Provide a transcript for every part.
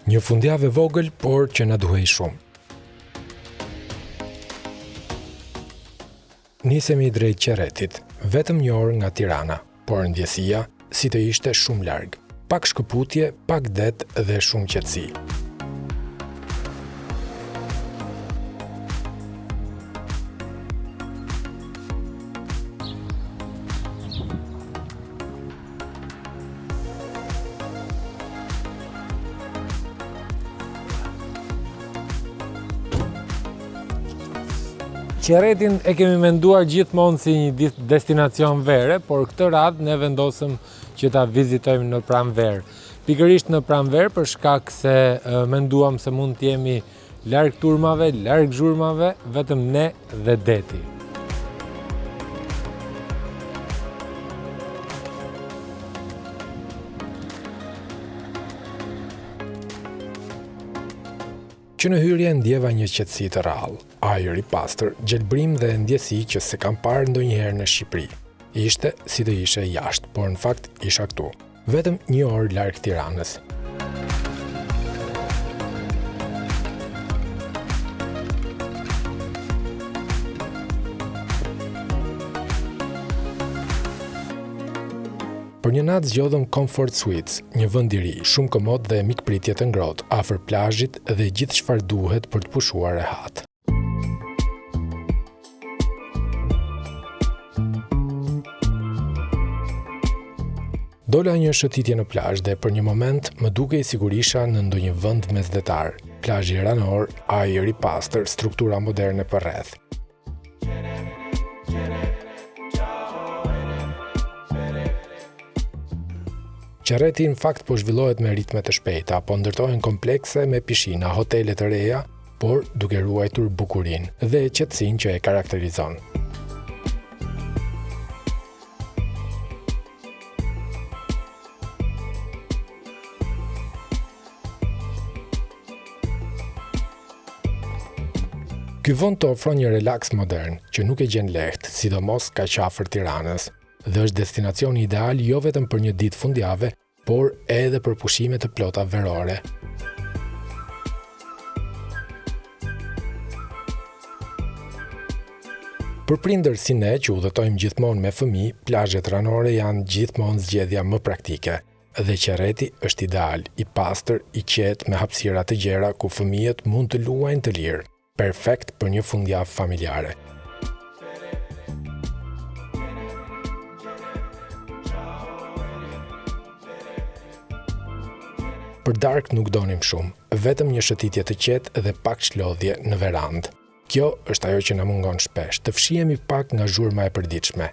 Një fundjavë vogël, por që na duhej shumë. Nisemi drejt Qerretit, vetëm 1 orë nga Tirana, por ndjesia si të ishte shumë larg. Pak shkëputje, pak det dhe shumë qetësi. Qerretin e kemi menduar gjithmonë si një destinacion vere, por këtë radhë ne vendosëm që ta vizitojmë në pranverë. Pikërisht në pranverë për shkak se menduam se mund të jemi larg turmave, larg zhurmave, vetëm ne dhe deti. Që në hyrje ndjeva një qetësi të rrallë, ajër i pastër, gjelbrim dhe ndjesi që se kam parë ndonjëherë në Shqipëri. Ishte si të ishe jashtë, por në fakt isha këtu, vetëm 1 orë larg Tiranës. Për një natë zgjodhëm Comfort Suites, një vend i ri, shumë komod dhe mikpritje të ngrohtë, afër plazhit dhe gjithë çfarë duhet për të pushuar rehat. Dola një shëtitje në plazh dhe për një moment më dukej sigurisha në ndonjë vend mesdhetar. Plazhi ranor, ajër i pastër, struktura moderne përreth. Qerreti në fakt po zhvillohet me ritme të shpejta, po ndërtohen komplekse me pishina, hotele të reja, por duke ruajtur bukurinë dhe qetësinë që e karakterizon. Ky vend të ofron një relaks modern që nuk e gjen lehtë, sidomos kaq afër Tiranës, dhe është destinacioni ideal jo vetëm për një ditë fundjavë, por edhe për pushime të plota verore. Për prindër si ne që udhëtojmë gjithmonë me fëmijë, plazhet ranore janë gjithmonë zgjedhja më praktike. Dhe Qerreti është ideal, i pastër, i qetë me hapësira të gjera ku fëmijët mund të luajnë të lirë. Perfekt për një fundjavë familjare. Për darkë nuk donim shumë, vetëm një shëtitje të qetë dhe pak çlodhje në verandë. Kjo është ajo që na mungon shpesh, të fshihemi pak nga zhurma e përditshme.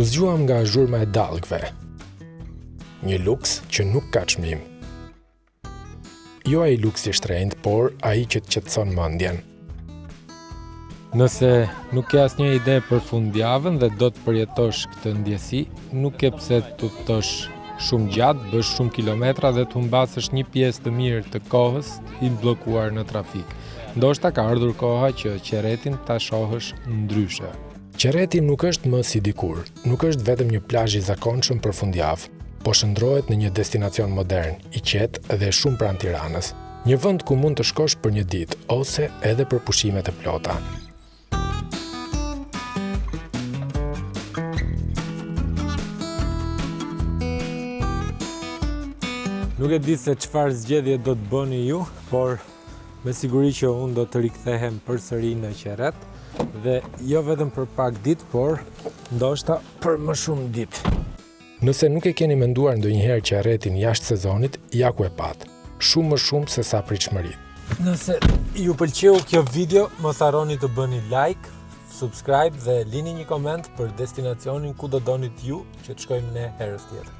U zgjuam nga zhurma e dallgëve. Një luks që nuk ka çmim. Jo ai luksi i shtrenjtë, por ai që të qetëson mendjen. Nëse nuk ke asnjë ide për fundjavën dhe do të përjetosh këtë ndjesi, nuk ke pse të udhëtosh shumë gjatë, bësh shumë kilometra dhe të humbasësh një pjesë të mirë të kohës i bllokuar në trafik. Ndoshta ka ardhur koha që Qerretin ta shohësh ndryshe. Qerreti nuk është më si dikur, nuk është vetëm një plazh i zakonshëm për fundjavë, po shndrohet në një destinacion modern, i qetë dhe shumë pranë Tiranës. Një vend ku mund të shkosh për një ditë ose edhe për pushime të plota. Nuk e di se çfarë zgjedhje do të bëni ju, por me siguri që unë do të rikthehem përsëri në Qerret. Dhe jo vetëm për pak ditë, por ndoshta për më shumë ditë. Nëse nuk e keni menduar ndonjëherë Qerretin jashtë sezonit, ja ku e pat. Shumë më shumë se sa pritshmëritë. Nëse ju pëlqeu kjo video, mos harroni të bëni like, subscribe dhe lini një koment për destinacionin ku do donit ju që të shkojmë ne herës tjetër.